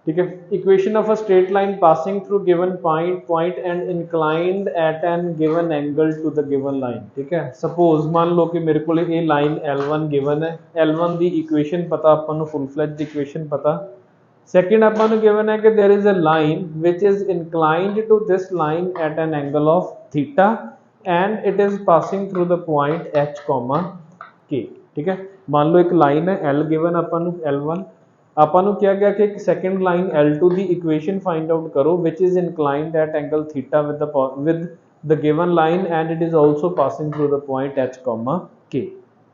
ठीक है। Equation of a straight line passing through given point and inclined at an given angle to the given line. ठीक है, suppose मान लो कि मेरे को ये लाइन L1 गिवन है, L1 ਦੀ ਇਕੁਏਸ਼ਨ ਪਤਾ ਆਪਾਂ ਨੂੰ, ਫੁੱਲ ਫਲੈਜਡ ਇਕੁਏਸ਼ਨ ਪਤਾ। ਸੈਕਿੰਡ ਆਪਾਂ ਨੂੰ ਗਿਵਨ ਹੈ ਕਿ there is a line which is inclined to this line at an angle of theta and it is passing through the point h, k। ठीक है, मान लो एक लाइन है L गिवन ਆਪਾਂ ਨੂੰ L1, ਆਪਾਂ ਨੂੰ ਕਿਹਾ ਗਿਆ ਕਿ ਇੱਕ ਸੈਕੰਡ ਲਾਈਨ L2 ਦੀ ਇਕੁਏਸ਼ਨ ਫਾਈਂਡ ਆਊਟ ਕਰੋ which is inclined at angle theta with the given line and it is also passing through the point h, k।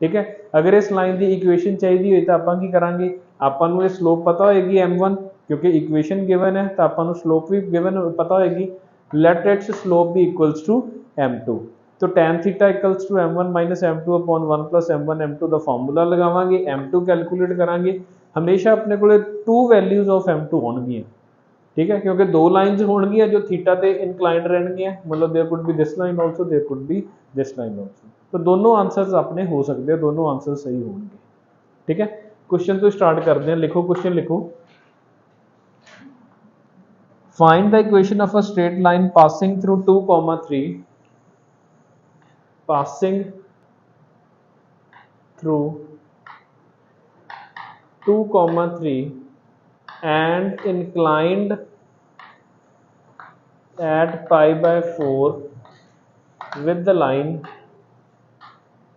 ठीक है, अगर इस लाइन की इक्वेशन चाहिए हुई तो ਆਪਾਂ ਕੀ ਕਰਾਂਗੇ, ਆਪਾਂ ਨੂੰ ਇਹ ਸਲੋਪ ਪਤਾ ਹੋਏਗੀ m1 क्योंकि इक्वेशन गिवन है तो ਆਪਾਂ ਨੂੰ स्लोप भी गिवन पता होएगी। लेट इट्स स्लोप भी इक्वल्स टू m2, तो tan theta equals to m1 minus m2 upon 1 plus m1 m2 का फॉर्मूला लगावांगे, m2 कैलकुलेट करांगे। हमेशा अपने को 2 वैल्यूज ऑफ m2 होणगियां। ठीक है, क्योंकि दो लाइन्स होणगियां जो थीटा ते इंक्लाइंड रहणगियां, मतलब there could be this line also, there could be this line also. तो दोनों आंसर्स अपने हो सकते हैं, दोनों आंसर सही होंगे। ठीक है, क्वेश्चन तो स्टार्ट करते हैं। लिखो क्वेश्चन लिखो। Find the equation of a straight line passing through 2, 3, passing through 2, 3 and inclined at pi by 4 with the line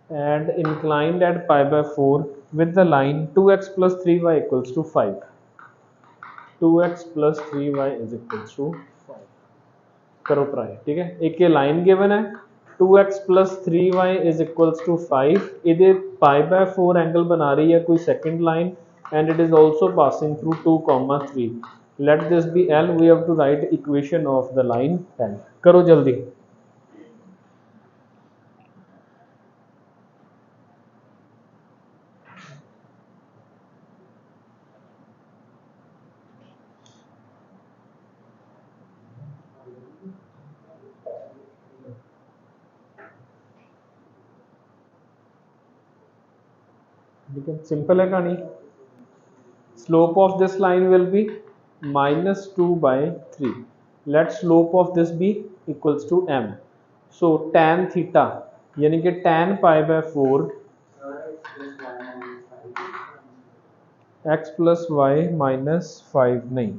and inclined at pi by 4 with the line 2x plus 3y equals to 5। 2x plus 3y is equals to 5। करो try. ठीक है, एक ये line given है 2x plus 3y is equals to 5, इधर पाई by 4 angle बना रही है कोई second line and it is also passing through 2, 3। let this be L, we have to write equation of the line L। करो जल्दी। ठीक है, सिंपल है कहानी। Slope of this line will be -2/3। Let slope of this be equals to m। So tan theta यानी कि tan pi by 4 x plus y minus 5 नहीं,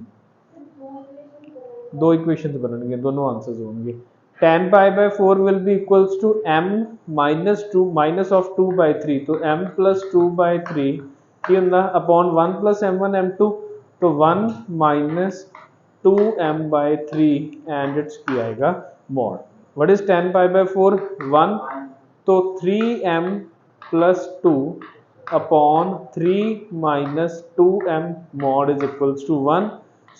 दो इक्वेशन बनने, दोनों आंसर्स होंगे। tan pi by 4 will be equals to m minus 2 minus of 2/3, तो m plus 2/3 की होंदा अपॉन 1 प्लस m1 m2, तो 1 माइनस 2m/3 एंड इट्स की आएगा mod. What is tan pi by 4? 1, तो 3m plus 2 upon 3 minus 2m mod is equals to 1।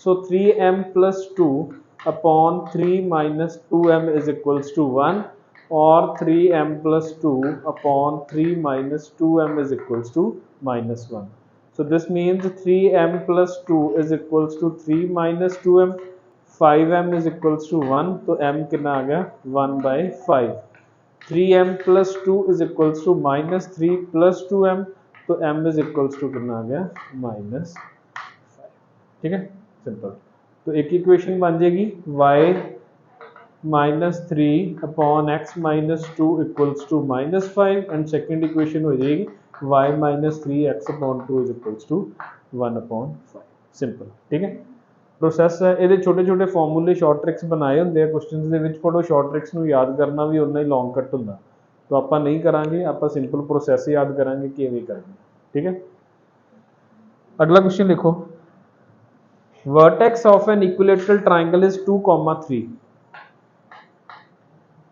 So 3m plus 2 upon 3 minus 2m is equals to 1, or 3m plus 2 upon 3 minus 2m is equals to minus 1। So this means 3m plus 2 is equals to 3 minus 2m, 5m is equals to 1, तो m कितना आ गया 1/5। 3m plus 2 is equals to minus 3 plus 2m, तो m is equals to कितना आ गया -5। ठीक है, सिंपल। तो एक इक्वेशन बन जाएगी y -3 upon x -2 equals to -5 and second equation हो जाएगी y -3x upon 2 is equals to 1/5। Simple. ठीक है, प्रोसैस है। ये छोटे छोटे फॉर्मूले शॉर्ट ट्रिक्स बनाए होंगे क्वेश्चन ਦੇ ਵਿੱਚ, ਪੜੋ शॉर्ट ट्रिक्स ਨੂੰ याद करना भी उन्ना ही लॉन्ग कट ਹੁੰਦਾ, तो ਆਪਾਂ नहीं करांगे, ਆਪਾਂ सिंपल प्रोसैस याद करांगे कि एवें करना। ठीक है, अगला क्वेश्चन लिखो। Vertex of an equilateral triangle is 2, 3।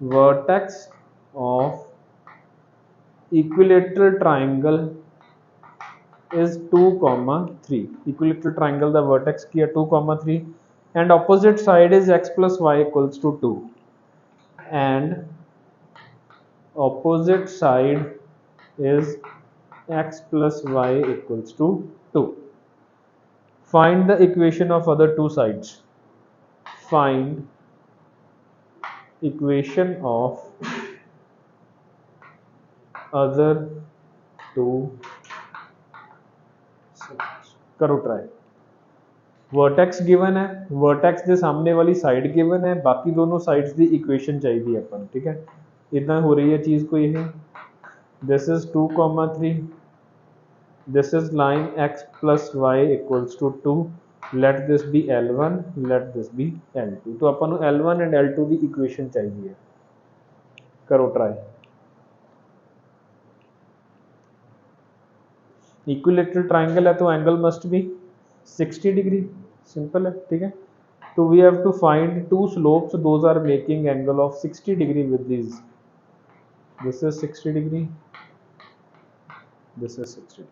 Vertex of equilateral triangle is 2, 3। Equilateral triangle the vertex की है 2, 3 and opposite side is x plus y equals to 2 and opposite side is x plus y equals to 2। Find the equation of other two sides। Find equation of other two sides। करो try. Vertex given है, vertex के सामने वाली side given है, बाकी दोनों sides की equation चाहिए अपन, ठीक है। इतना हो रही है चीज़ को ये, this is 2,3, this is line x plus y equals to 2, let this be L1, let this be L2। तो अपन को L1 and L2 की इक्वेशन चाहिए, करो ट्राई। इक्विलेटरल ट्राइंगल है तो angle must be 60 degree, simple है, ठीक है। तो we have to find two slopes, those are making angle of 60 degree with this, this is 60 degree, this is 60।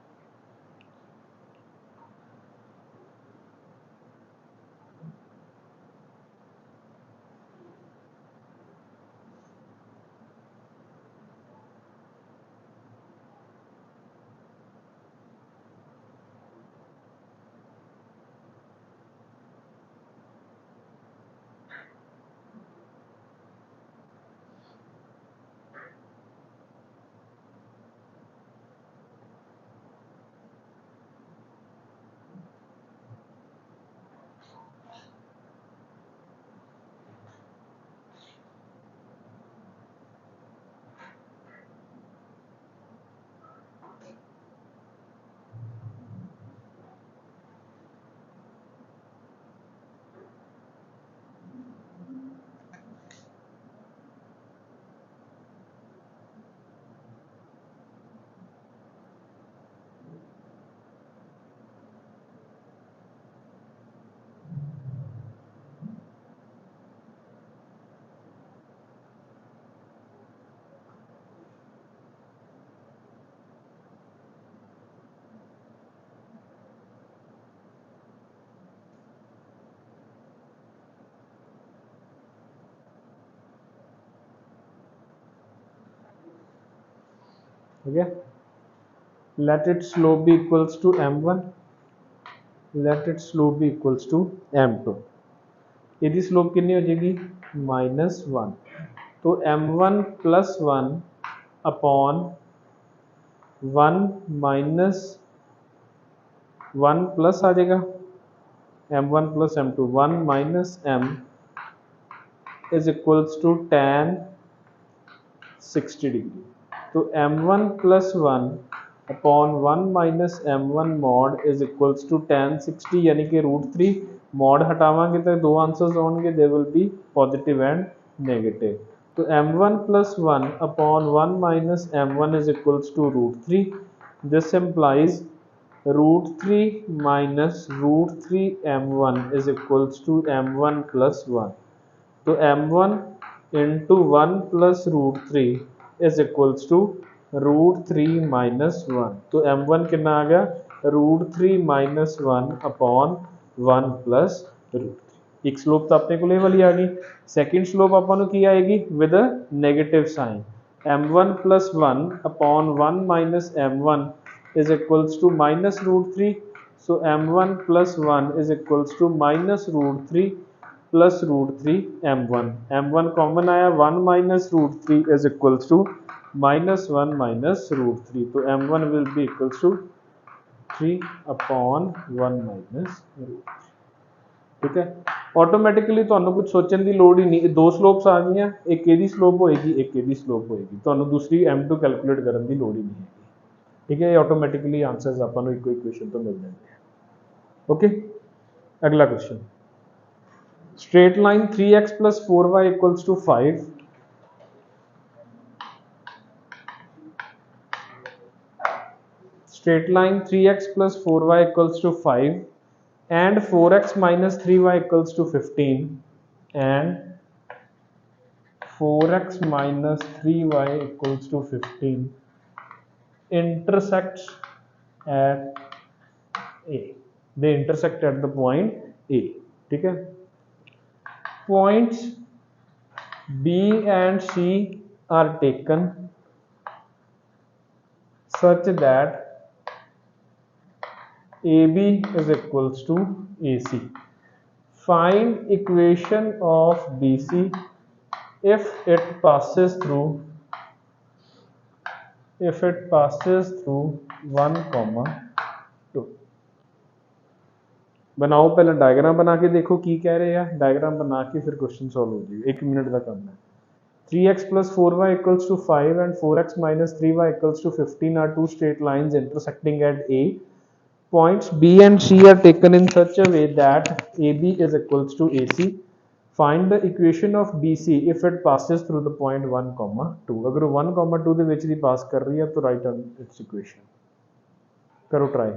ठीक है, let its slope be equals to m1, let its slope be equals to m2। यदि slope कितनी हो जाएगी -1, तो m1 plus 1 upon 1 minus 1 plus आ जाएगा m1 plus m2, 1 minus m is equals to tan 60 degree. तो m1 plus 1 upon 1 minus m1 mod is equals to tan 60, यानी कि √3। मॉड हटावांगे तो दो आंसर्स होंगे, they will be positive and negative. तो m1 plus 1 upon 1 minus m1 is equals to √3, this implies √3 minus √3 m1 is equals to m1 plus 1। तो m1 into 1 plus √3 is equals to √3 minus 1। तो m1 कितना आ गया √3 minus 1 upon 1 plus √3। एक slope तो अपने को वाली आ गई, सेकेंड स्लोप अपन की आएगी with negative sign, m1 plus 1 upon 1 minus m1 is equals to minus √3। So m1 plus 1 is equals to minus √3 plus √3 m1, m1 common आया, 1 minus √3 is equals to minus 1 minus √3। तो m1 will be equals to 3 upon 1 minus √3। ठीक है, automatically ਤੁਹਾਨੂੰ कुछ सोचने की लोड़ ही नहीं, दो स्लोप्स आ गई, एक ਇਹਦੀ स्लोप होएगी, एक ਇਹਦੀ स्लोप होएगी, ਤੁਹਾਨੂੰ दूसरी m2 कैलकुलेट करने की लोड़ ही नहीं है। ठीक है, ये ऑटोमैटिकली आंसर्स ਆਪਾਂ ਨੂੰ ਇੱਕੋ ਇਕੁਏਸ਼ਨ ਤੋਂ ਮਿਲ ਜਾਂਦੇ हैं। ओके, अगला question, straight line 3x plus 4y equals to 5, straight line 3x plus 4y equals to 5 and 4x minus 3y equals to 15 and 4x minus 3y equals to 15 intersects at A, they intersect at the point A। ठीक है, points B and C are taken such that AB is equals to AC। Find equation of BC if it passes through 1, 2। बनाओ पहले diagram बना के देखो की कह रहे हैं, डायग्राम बना के फिर क्वेश्चन सॉल्व हो जाएगा, 1 मिनट का काम है। 3x plus 4y equals to 5 and 4x minus 3y equals to 15 are two straight lines intersecting at A. Points B and C are taken in such a way that AB is equals to AC. Find the equation of BC if it passes through the point 1, 2. अगर 1, 2 ਦੇ ਵਿੱਚ ਦੀ ਪਾਸ ਕਰ ਰਹੀ ਹੈ तो write down its equation. करो try.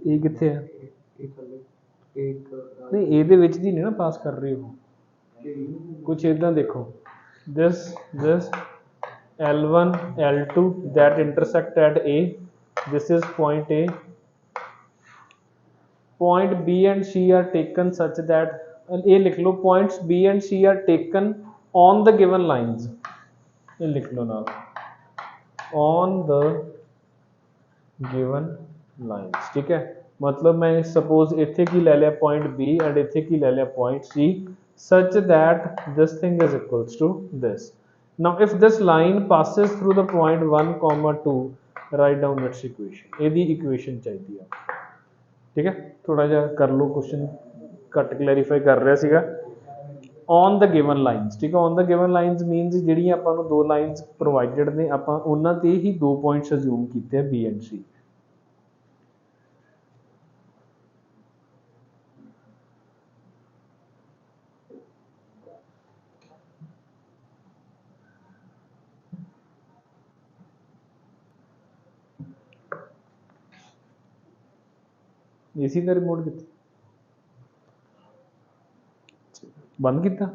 ਇਹ ਕਿੱਥੇ ਹੈ? ਨਹੀਂ ਇਹਦੇ ਵਿੱਚ ਦੀ ਨਹੀਂ ਨਾ ਪਾਸ ਕਰ ਰਹੀ ਉਹ, ਕੁਛ ਇਦਾਂ ਦੇਖੋ, this L1 L2 that intersect at A, this is point A, point B and C are taken such that, ये लिख लो points B and C are taken on the given lines, ये लिख लो ना, on the given lines, ठीक है। मतलब मैं suppose इथे की ले लिया पॉइंट बी एंड इथे की ले लिया point C such that this thing is equals to this. Now if this line passes through the point 1, 2, write down its equation, ਇਹਦੀ equation ਚਾਹੀਦੀ ਆ, ठीक है। थोड़ा ਜਿਹਾ कर लो क्वेश्चन ਘੱਟ क्लैरिफाई कर रहा ਸੀਗਾ। ऑन द गिवन लाइन्स, ठीक है, ऑन द गिवन लाइन्स मीनस ਜਿਹੜੀਆਂ ਆਪਾਂ ਨੂੰ ਦੋ ਲਾਈਨਸ ਪ੍ਰੋਵਾਈਡਡ ਨੇ ਆਪਾਂ ਉਹਨਾਂ ਤੇ ਹੀ ਦੋ ਪੁਆਇੰਟਸ ਅਜ਼ੂਮ ਕੀਤੇ ਆ B and C। एसी का रिमोट कितने बंद किया?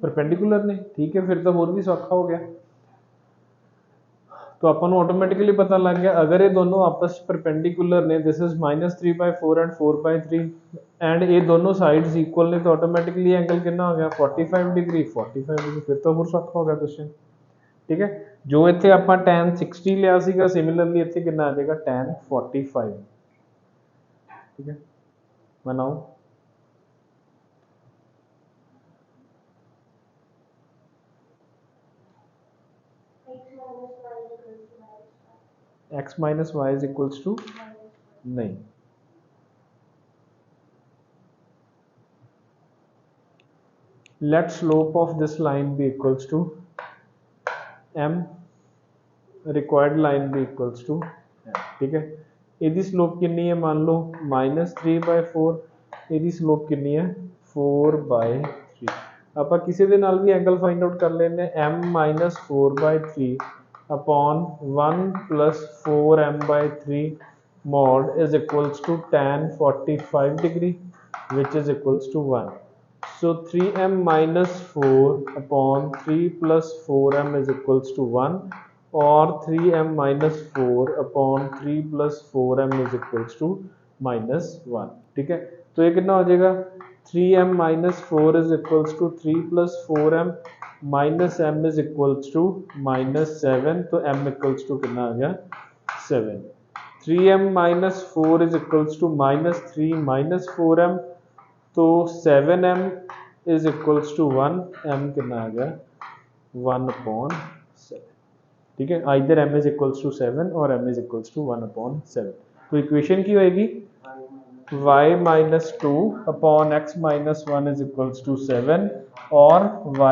परपेंडिकुलर ने, ठीक है, फिर तो होर भी सौखा हो गया। तो अपन ऑटोमेटिकली पता लग गया अगर ये दोनों आपस परपेंडिकुलर ने, दिस इज -3/4 एंड 4/3 एंड ये दोनों साइड्स इक्वल ने, तो ऑटोमेटिकली एंगल कितना हो गया 45 डिग्री, 45 डिग्री, फिर तो होर सौखा हो गया क्वेश्चन, ठीक है। जो इत्थे आपां tan 60 लिया सीगा, सिमिलरली इत्थे कितना आ जाएगा tan 45, ठीक है। बनाओ x minus y is equals to, नहीं, let slope of this line be equals to m required line भी इक्वल्स टू ठीक है। ਇਹਦੀ ਸਲੋਪ ਕਿੰਨੀ ਹੈ ਮੰਨ ਲਓ -3/4 ਇਹਦੀ ਸਲੋਪ ਕਿੰਨੀ ਹੈ 4/3 ਆਪਾਂ ਕਿਸੇ ਦੇ ਨਾਲ ਵੀ ਐਂਗਲ ਫਾਈਂਡ ਆਊਟ ਕਰ ਲੈਂਦੇ ਹਾਂ m - 4/3 upon 1 + 4m/3 mod is equals to tan 45 degree which is equals to 1. So 3m - 4 upon 3 + 4m is equals to 1 और 3m - 4 upon 3 + 4m is equals to -1 ठीक है। तो ये कितना हो जाएगा 3m - 4 is equals to 3 + 4m minus m is equals to -7 तो m equals to कितना आ गया 7। 3m - 4 is equals to -3 - 4m तो 7m is equals to 1 m कितना आ गया 1/7 ठीक है। Either m is equals to 7 और m is equals to 1/7 तो इक्वेशन की होएगी y - 2 upon x - 1 is equals to 7 और y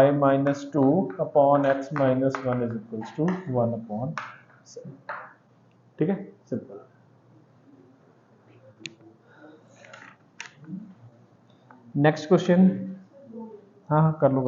- 2 upon x - 1 is equals to 1/7 ठीक है सिंपल। नेक्स्ट क्वेश्चन हाँ हाँ कर लो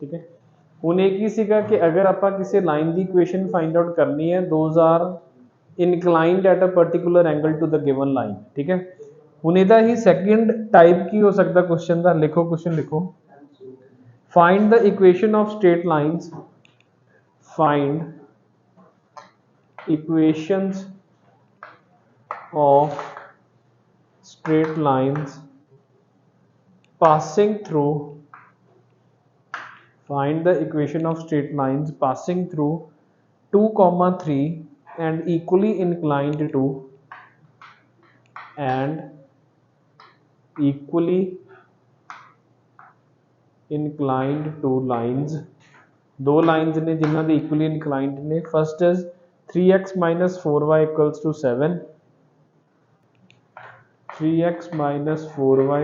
ठीक है। ਹੁਣ ਇਹ ਕੀ ਸੀਗਾ ਕਿ ਅਗਰ ਆਪਾਂ ਕਿਸੇ ਲਾਈਨ ਦੀ ਇਕੁਏਸ਼ਨ ਫਾਈਂਡ ਆਊਟ ਕਰਨੀ ਹੈ those are inclined at a particular angle to the given line ਠੀਕ ਹੈ। ਹੁਣ ਇਹਦਾ ਹੀ ਸੈਕੰਡ ਟਾਈਪ ਕੀ ਹੋ ਸਕਦਾ ਕੁਐਸਚਨ ਦਾ ਲਿਖੋ ਕੁਐਸਚਨ ਲਿਖੋ find the equation of straight lines find equations of straight lines passing through find the equation of straight lines passing through 2, 3 and equally inclined to lines दो lines ने जिन्हों के equally inclined ने first is 3x - 4y equals to 7 3x - 4y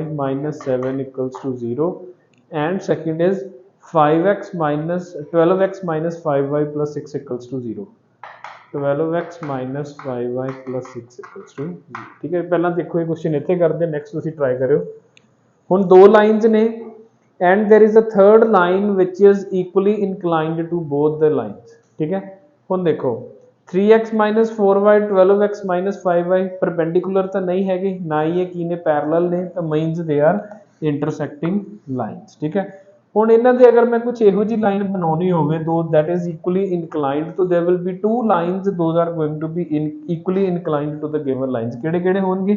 - 7 equals to 0 and second is 12x - 5y plus 6 equals to 0 12x - 5y plus 6 equals to 0 ठीक है। पहला देखो ये क्वेश्चन इतने करते हैं नेक्स्ट तुसी ट्राई करो हुण दो लाइन्स ने and there is a third line which is equally inclined to both the lines ठीक है। हुण देखो 3x - 4y 12x - 5y perpendicular तो नहीं है ना ही ये की ने पैरेलल ने तो means they are intersecting lines ठीक है। हुण इन्हां दे अगर मैं कुछ इहो जी लाइन बनानी होवे दो दैट इज इक्वली इनक्लाइंड तो there will be two lines those are going to be equally inclined to the given lines किहड़े किहड़े होणगे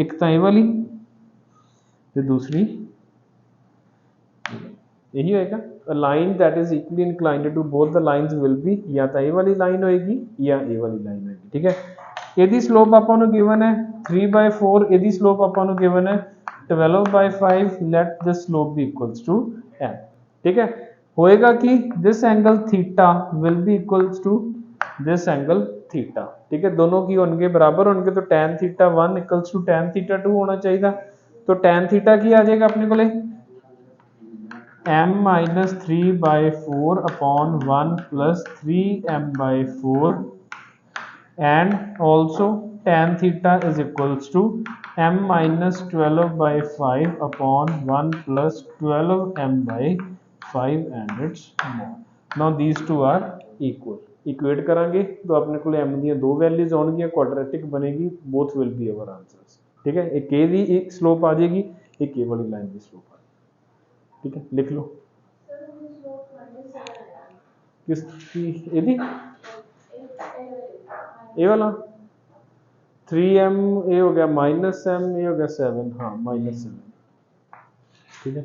एक तो ये वाली ते दूसरी यही होएगा a line that is equally inclined to both the lines will be या तो ये वाली लाइन होएगी या ये वाली लाइन होएगी ठीक है। ਇਹਦੀ स्लोप ਆਪਾਂ ਨੂੰ गिवन है 3/4 ਇਹਦੀ स्लोप ਆਪਾਂ ਨੂੰ गिवन है 12/5 let the slope be equals to m ठीक है। होएगा कि this angle theta will be equals to this angle theta ठीक है। दोनों की होंगे बराबर होंगे तो tan theta 1 equals to tan theta 2 होना चाहिए तो tan theta की आ जाएगा अपने को m - 3/4 upon 1 plus 3m/4 and also tan theta is equals to m - 12/5 upon 1 plus 12m/5 and its mod. Now these two are equal. Equate करांगे तो अपने को m दी दो वैल्यूज आउणगियां क्वाड्रेटिक बनेगी both will be our answers ठीक है। एक ए दी स्लोप आ जाएगी एक ए वाली लाइन की स्लोप ठीक है लिख लो किसकी यदि ये वाला 3m ये हो गया -m ये हो गया 7 हाँ -7 ठीक है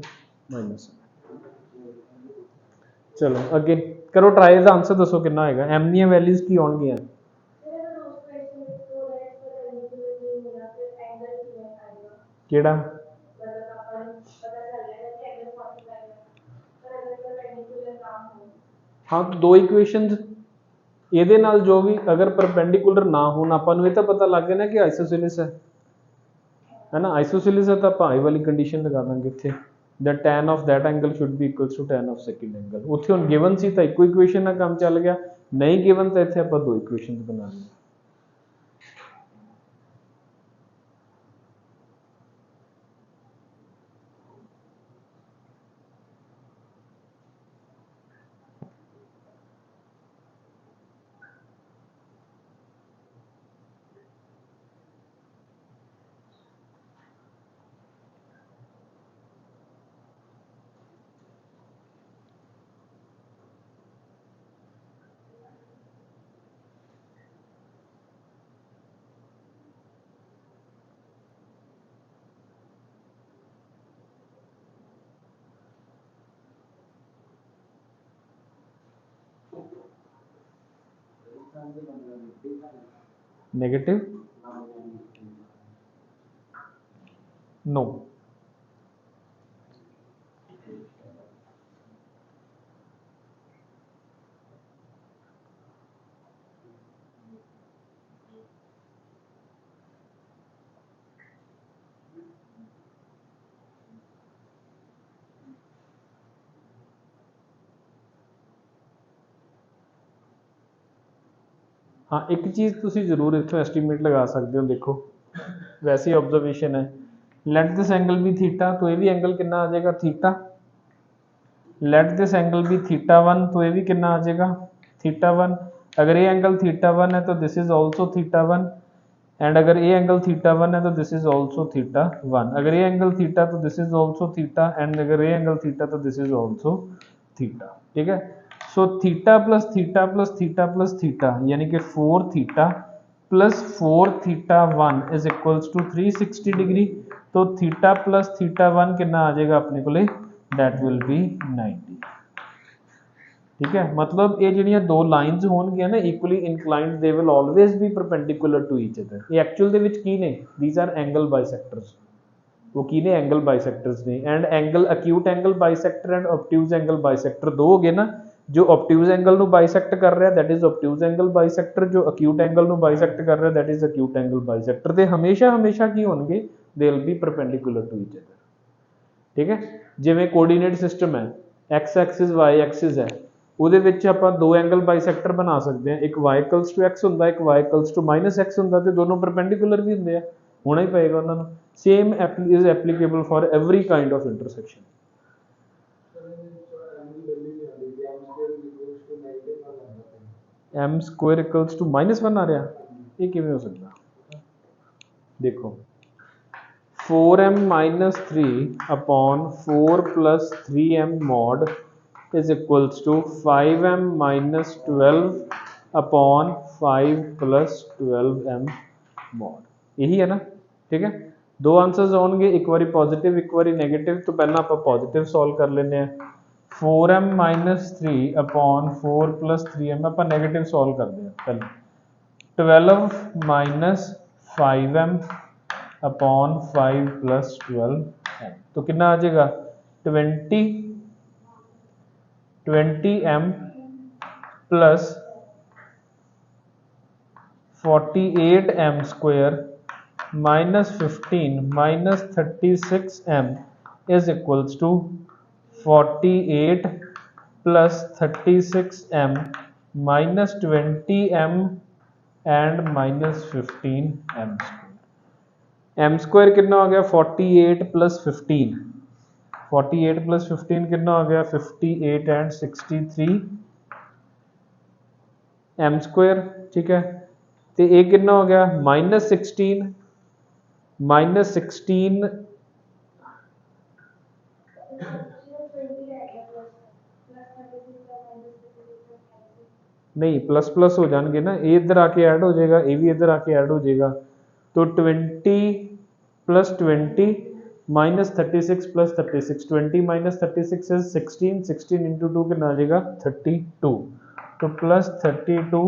-7 चलो अगे करो ट्राई दा आंसर दसो कितना होएगा m दी वैल्यूज की आउणगियां केड़ा हाँ तो दो इक्वेशनस ਇਹਦੇ ਨਾਲ ਜੋ ਵੀ ਅਗਰ ਪਰਪੈਂਡੀਕੂਲਰ ਨਾ ਹੋਣ ਆਪਾਂ ਨੂੰ ਇਹ ਤਾਂ ਪਤਾ ਲੱਗ ਗਿਆ ਨਾ ਕਿ ਆਈਸੋਸੀਲਿਸ ਹੈ ਨਾ ਆਈਸੋਸੀਲਿਸ ਹੈ ਤਾਂ ਆਪਾਂ ਆਈ ਵਾਲੀ ਕੰਡੀਸ਼ਨ ਲਗਾ ਦਾਂਗੇ ਇੱਥੇ that tan of that angle should be equals to tan of second angle ਉੱਥੇ ਹੁਣ ਗਿਵਨ ਸੀ ਤਾਂ ਇੱਕੋ ਇਕੁਏਸ਼ਨ ਨਾਲ ਕੰਮ ਚੱਲ ਗਿਆ ਨਹੀਂ ਗਿਵਨ ਤਾਂ ਇੱਥੇ ਆਪਾਂ ਦੋ ਇਕੁਏਸ਼ਨਸ ਬਣਾ ਲਈਆਂ negative no हाँ एक चीज़ तुसी जरूर इत्थों एस्टीमेट लगा सकते हो देखो वैसे ऑब्जर्वेशन है लेट दिस एंगल भी थीटा तो ये भी एंगल कितना आ जाएगा थीटा लेट दिस एंगल भी थीटा 1 तो ये भी कितना आ जाएगा थीटा 1 अगर ये एंगल थीटा 1 है तो this is also theta 1 and अगर ये एंगल थीटा 1 है तो दिस इज ऑल्सो थीटा 1 अगर ये एंगल थीटा तो this is also theta and अगर ये एंगल थीटा तो दिस इज ऑल्सो थीटा ठीक है so theta plus theta plus theta plus theta यानी कि 4 theta plus 4 theta 1 is equals to 360 degree तो थीटा प्लस थीटा 1 कितना आ जाएगा अपने को दैट विल बी 90 ठीक है मतलब ये ਜਿਹੜੀਆਂ ਦੋ ਲਾਈਨਸ ਹੋਣਗੀਆਂ ਨਾ equally inclined they will always be perpendicular to each other ਇਹ ਐਕਚੁਅਲ ਦੇ ਵਿੱਚ ਕੀ ਨੇ ਥੀਸ ਆਰ ਐਂਗਲ ਬਾਈਸੈਕਟਰਸ वो की ने एंगल बाइसेक्टर्स ने and angle acute angle bisector and obtuse angle bisector दो हो गए ना जो ऑब्ट्यूज एंगल नु बाइसेक्ट कर रहा है that is obtuse angle bisector जो अक्यूट एंगल नु बाइसेक्ट कर रहा है that is acute angle bisector ते हमेशा हमेशा की होंगे they will be perpendicular to each other ठीक है जिवें कोऑर्डिनेट सिस्टम है एक्स एक्सिस वाई एक्सिस है ਉਹਦੇ ਵਿੱਚ ਆਪਾਂ ਦੋ ਐਂਗਲ ਬਾਈਸੈਕਟਰ ਬਣਾ ਸਕਦੇ ਹਾਂ ਇੱਕ y ਇਕੁਅਲਸ ਟੂ x ਹੁੰਦਾ ਇੱਕ y ਇਕੁਅਲਸ ਟੂ -x ਹੁੰਦਾ ਤੇ ਦੋਨੋਂ ਪਰਪੈਂਡੀਕੂਲਰ ਵੀ ਹੁੰਦੇ ਆ ਹੋਣਾ ਹੀ ਪਏਗਾ ਉਹਨਾਂ ਨੂੰ same is applicable for every kind of intersection m square equals to -1 ਆ ਰਿਹਾ ਇਹ ਕਿਵੇਂ ਹੋ ਸਕਦਾ ਦੇਖੋ 4m minus 3 upon 4 plus 3m mod is equals to 5m minus 12 upon 5 plus 12m mod यही है ना ठीक है दो आंसर्स होंगे एक बारी पॉजिटिव एक बारी नेगेटिव तो पहला आप पॉजिटिव सॉल्व कर लेने हैं 4m minus 3 upon 4 plus 3m आप नेगेटिव सॉल्व कर दें पहले 12 minus 5m upon 5 plus 12m तो कितना आ जाएगा 20m plus 48m square minus 15 minus 36m is equals to 48 plus 36m minus 20m and minus 15m square m square कितना हो गया 48 plus 15 48 plus 15 कितना हो गया 58 and 63 m square ठीक है तो ये कितना हो गया -16 नहीं प्लस प्लस हो जाएंगे ना ये इधर आके ऐड हो जाएगा ये भी इधर आके ऐड हो जाएगा तो 20 plus 20 minus 36 plus 36 20 minus 36 is 16 16 into 2 कितना आ जाएगा 32 तो plus 32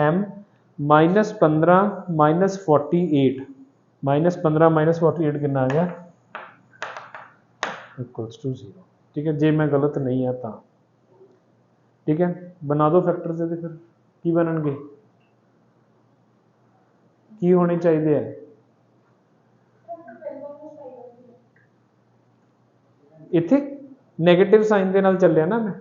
m minus 15 minus 48 minus 15 minus 48 कितना आ गया इक्वल्स टू 0 ठीक है जे मैं गलत नहीं आता ठीक है बना दो फैक्टर्स ਇਹਦੇ ਫਿਰ ਕੀ ਬਣਨਗੇ ਕੀ ਹੋਣੇ ਚਾਹੀਦੇ ਆ ਇੱਥੇ ਨੈਗੇਟਿਵ ਸਾਈਨ ਦੇ ਨਾਲ ਚੱਲਿਆ ਨਾ ਮੈਂ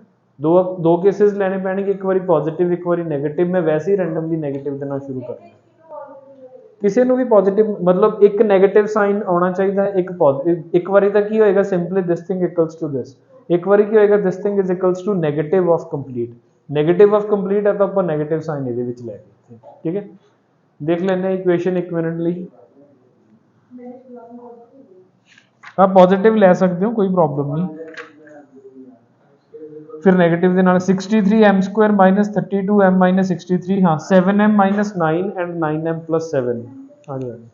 ਦੋ ਕੇसेस ਲੈਣੇ ਪੈਣਗੇ ਇੱਕ ਵਾਰੀ ਪੋਜ਼ਿਟਿਵ ਇੱਕ ਵਾਰੀ ਨੈਗੇਟਿਵ ਮੈਂ ਵੈਸੇ ਹੀ ਰੈਂਡਮਲੀ ਨੈਗੇਟਿਵ ਦੇ ਨਾਲ ਸ਼ੁਰੂ ਕਰਨਾ ਕਿਸੇ ਨੂੰ ਵੀ ਪੋਜ਼ਿਟਿਵ ਮਤਲਬ ਇੱਕ ਨੈਗੇਟਿਵ ਸਾਈਨ ਆਉਣਾ ਚਾਹੀਦਾ ਇੱਕ ਪੋਜ਼ਿਟਿਵ ਇੱਕ ਵਾਰੀ ਤਾਂ ਕੀ ਹੋਏਗਾ simply this thing equals to this ਇੱਕ ਵਾਰੀ ਕੀ ਹੋਏਗਾ this thing is equals to negative of complete negative of complete ਹੈ ਤਾਂ ਆਪਾਂ ਨੈਗੇਟਿਵ ਸਾਈਨ ਇਹਦੇ ਵਿੱਚ ਲੈ ਕੇ ਠੀਕ ਹੈ देख लेने इक्वेशन एक मिनट ली आप पॉजिटिव ले सकते हो कोई प्रॉब्लम नहीं फिर नेगेटिव के नाल 63 m square minus 32 m minus 63 हाँ 7 m minus 9 and 9 m plus 7 आ जाएगा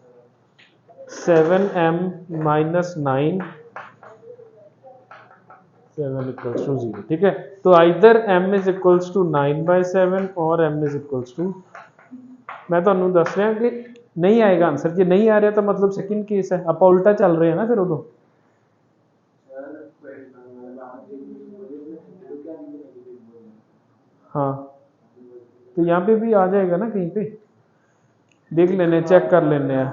7 m माइनस 9 7 इक्वल्स टू 0 ठीक है तो either m is equals to 9/7 और m इज इक्वल्स टू मैं ਤੁਹਾਨੂੰ ਦੱਸ ਰਿਹਾ ਕਿ ਨਹੀਂ ਆਏਗਾ ਆਨਸਰ ਜੇ ਨਹੀਂ ਆ ਰਿਹਾ ਤਾਂ ਮਤਲਬ ਸੈਕਿੰਡ ਕੇਸ ਹੈ ਆਪਾਂ ਉਲਟਾ ਚੱਲ ਰਹੇ ਹਾਂ ਨਾ ਫਿਰ ਉਦੋਂ हाँ तो यहाँ पे भी आ जाएगा ना कहीं पे देख लेने चेक कर लेने हैं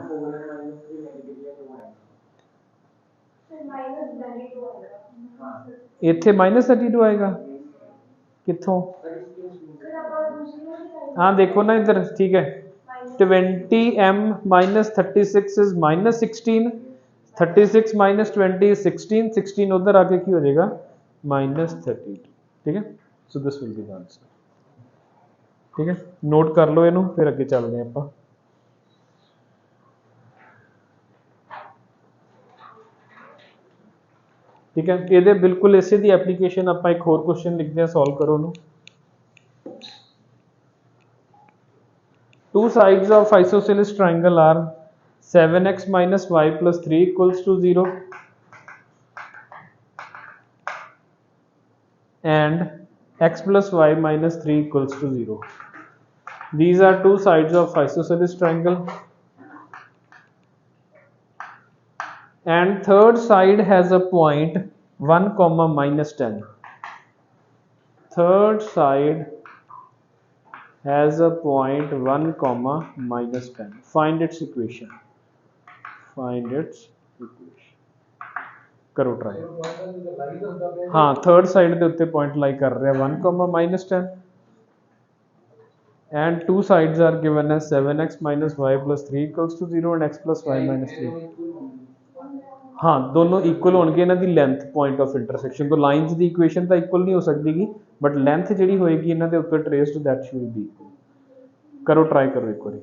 इत्थे -32 आएगा कित्थों हाँ देखो ना इधर ठीक है 20m minus 36 is minus 16 36 minus 20 is 16 16 उधर आके की हो जाएगा -32 ठीक है so this will be the answer ठीक है नोट कर लो इनू फिर अगे चलते हैं आप ठीक है ये बिल्कुल इसे दी एप्लीकेशन आप एक होर क्वेश्चन लिखते हैं सॉल्व करो नू two sides of isosceles triangle are 7x minus y plus 3 equals to 0 and x plus y minus 3 equals to 0 these are two sides of isosceles triangle and third side has a point 1 comma minus 10 third side has a point 1 comma minus 10 find its equation करो try हाँ third side के उत्ते point लाई कर रहे हैं 1 comma minus 10 and two sides are given as 7x minus y plus 3 equals to 0 and x plus y minus 3 हाँ दोनों equal होंगे इन्हां the length point of intersection तो लाइंस दी इक्वेशन तो इक्वल नहीं हो सकती बट लेंथ जिहड़ी होएगी इन्हां दे उत्ते ट्रेस्ड दैट शुड बी करो ट्राई करो एक बार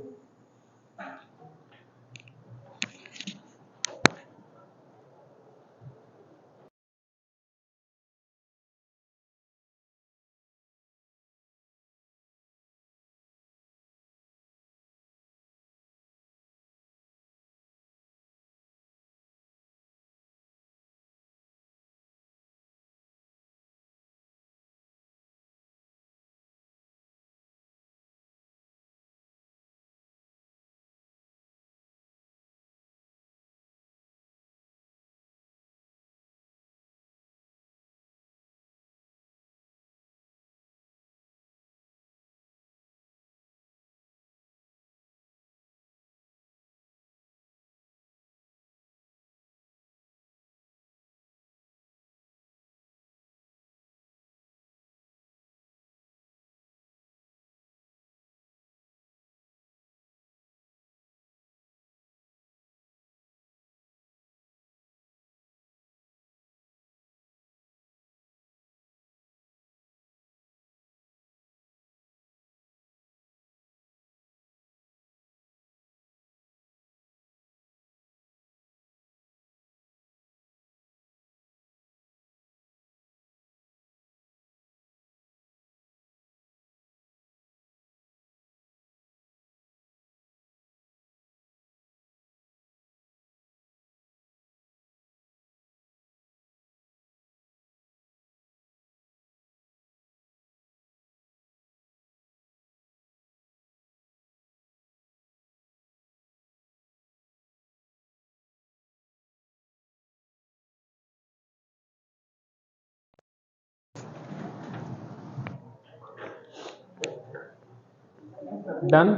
डन।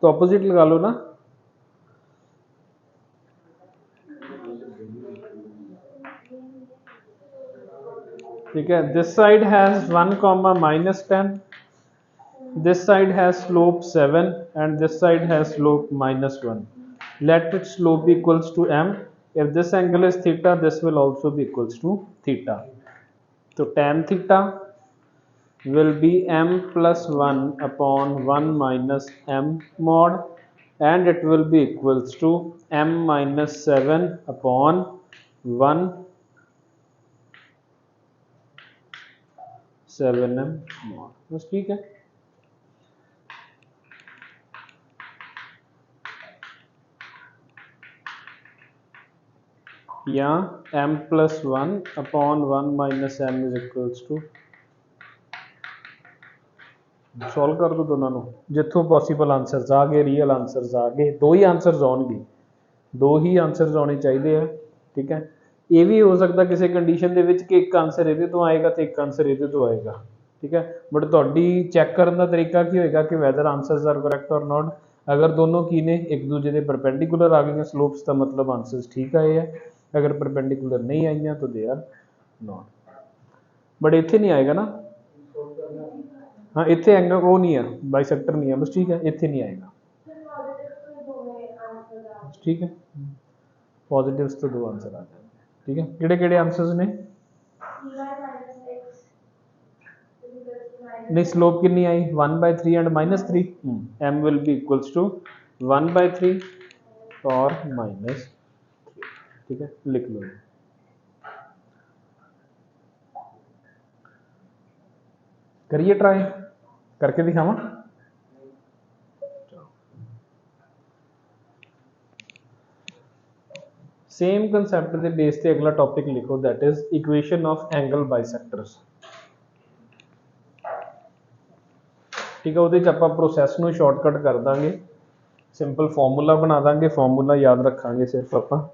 तो ऑपोजिट लगा लो ना। ठीक है, this side has 1 comma -10, this side has slope 7 and this side has slope -1. Let its slope be equals to m. If this angle is theta, this will also be equals to theta. So tan theta will be m plus 1 upon 1 minus m mod, and it will be equals to m minus 7 upon 1 7m mod. बस ठीक है। या m plus 1 upon 1 minus m is equals to, solve ਕਰ ਦੋ ਦੋਨਾਂ ਨੂੰ, ਜਿੱਥੋਂ possible answers ਆ ਗਏ, ਰੀਅਲ ਆਨਸਰਸ ਆ ਗਏ, ਦੋ ਹੀ ਆਨਸਰਸ ਆਉਣਗੇ, ਦੋ ਹੀ ਆਨਸਰਸ ਆਉਣੇ ਚਾਹੀਦੇ ਆ। ਠੀਕ ਹੈ, ਇਹ ਵੀ ਹੋ ਸਕਦਾ ਕਿਸੇ ਕੰਡੀਸ਼ਨ ਦੇ ਵਿੱਚ ਕਿ ਇੱਕ ਆਨਸਰ ਇਹਦੇ ਤੋਂ ਆਏਗਾ ਤੇ ਇੱਕ ਆਨਸਰ ਇਹਦੇ ਤੋਂ ਆਏਗਾ। ਠੀਕ ਹੈ, ਬਟ ਤੁਹਾਡੀ ਚੈੱਕ ਕਰਨ ਦਾ ਤਰੀਕਾ ਕੀ ਹੋਏਗਾ ਕਿ ਵੈਦਰ ਆਨਸਰਸ ਆਰ ਕਰੈਕਟ ਔਰ ਨੋਟ। ਅਗਰ ਦੋਨੋਂ ਕੀ ਨੇ, ਇੱਕ ਦੂਜੇ ਦੇ ਪਰਪੈਂਡੀਕੂਲਰ ਆ ਗਈਆਂ ਸਲੋਪਸ, ਦਾ ਮਤਲਬ ਆਨਸਰਸ ਠੀਕ ਆਏ ਹੈ। अगर परपेंडिकुलर नहीं आईया तो दे आर नॉट। बट इत्थे नहीं आएगा ना, हाँ इत्थे एंगल वो नहीं है, बाइसेक्टर नहीं है, बस ठीक है, इत्थे नहीं आएगा। ठीक है, पॉजिटिव्स तो दो आंसर आ जाएंगे। ठीक है, किहड़े किहड़े आंसर्स ने? नहीं, स्लोप कितनी आई? 1/3 and -3। m will be equals to 1/3 और -3। ठीक है, लिख लो। करिए ट्राई, करके दिखावा। सेम कंसैप्ट के बेस पे अगला टॉपिक लिखो, that is equation of angle bisectors. ठीक है, ਉਹਦੇ ਚ ਆਪਾਂ प्रोसैस ਨੂੰ शॉर्टकट कर देंगे, सिंपल फॉर्मूला बना देंगे, फॉर्मूला याद रखांगे सिर्फ ਆਪਾਂ।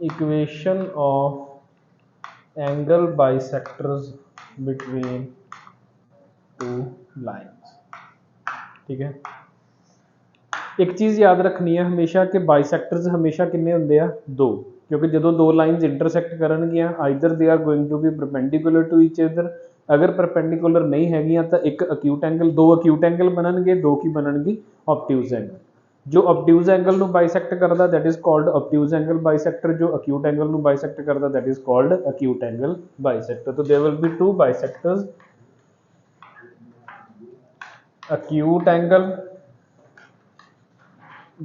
Equation of angle bisectors between two lines. ठीक है, एक चीज़ याद रखनी है हमेशा कि बाइसेक्टर्स हमेशा किन्ने होंदे आ? दो, क्योंकि जो दो लाइन्स इंटरसैक्ट करनगियां either they are going to be perpendicular to each other. अगर परपेंडिकुलर नहीं हैगियां तो एक अक्यूट एंगल, दो अक्यूट एंगल बननगे, दो की बननगी ऑब्ट्यूज एंगल। जो ऑब्ट्यूज एंगल ਨੂੰ बाइसेक्ट करदा that is called obtuse angle bisector, जो अक्यूट एंगल ਨੂੰ बाइसेक्ट करदा that is called acute angle bisector. तो there will be two bisectors, acute angle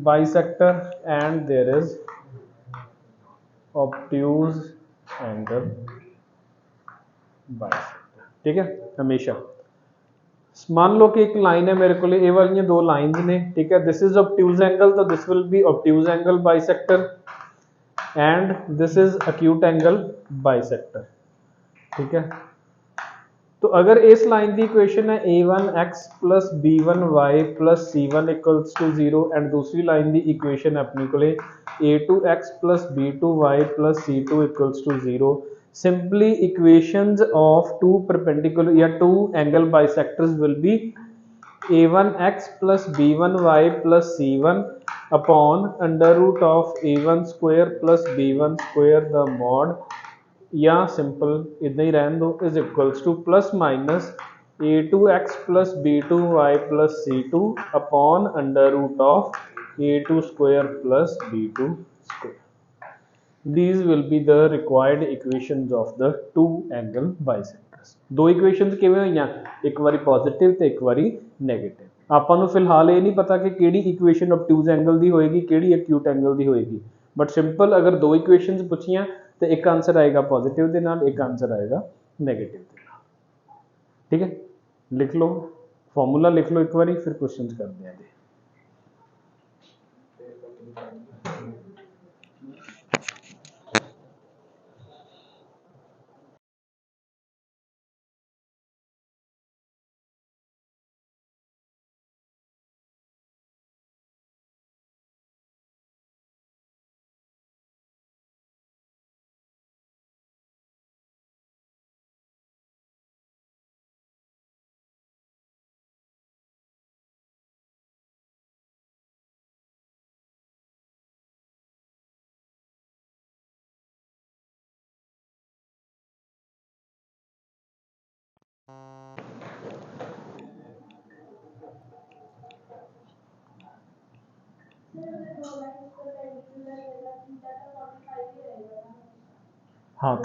bisector and there is obtuse angle bisector। ठीक है, हमेशा मान लो कि एक लाइन है मेरे को, ये वाली दो लाइंस ने। ठीक है, दिस इज ऑब्ट्यूज एंगल, तो this will be obtuse angle bisector and this is acute angle bisector. ठीक है, तो अगर इस लाइन की इक्वेशन है a1x plus b1y plus c1 equals to 0 and दूसरी लाइन की इक्वेशन है अपने को a2x plus b2y plus c2 equals to 0, simply equations of two perpendicular या two angle bisectors will be a1x plus b1y plus c1 upon under root of a1 square plus b1 square the mod, या simple इतना ही रहने दो, is equals to plus minus a2x plus b2y plus c2 upon under root of a2 square plus b2 square. These will be the required equations of the two angle bisectors। दो equations किवें होईयां, एक बारी positive ते एक बारी negative. आपां नूं फिलहाल ये नहीं पता कि किहड़ी इक्वेशन ऑब्ट्यूज एंगल दी होएगी, किहड़ी एक्यूट एंगल दी होएगी, बट सिंपल अगर दो इक्वेशंस पूछियां तो एक आंसर आएगा पॉजिटिव के नाल, एक आंसर आएगा नेगेटिव के नाल। ठीक है, लिख लो फॉर्मूला, लिख लो एक बारी, फिर क्वेश्चंस करते हैं। हाँ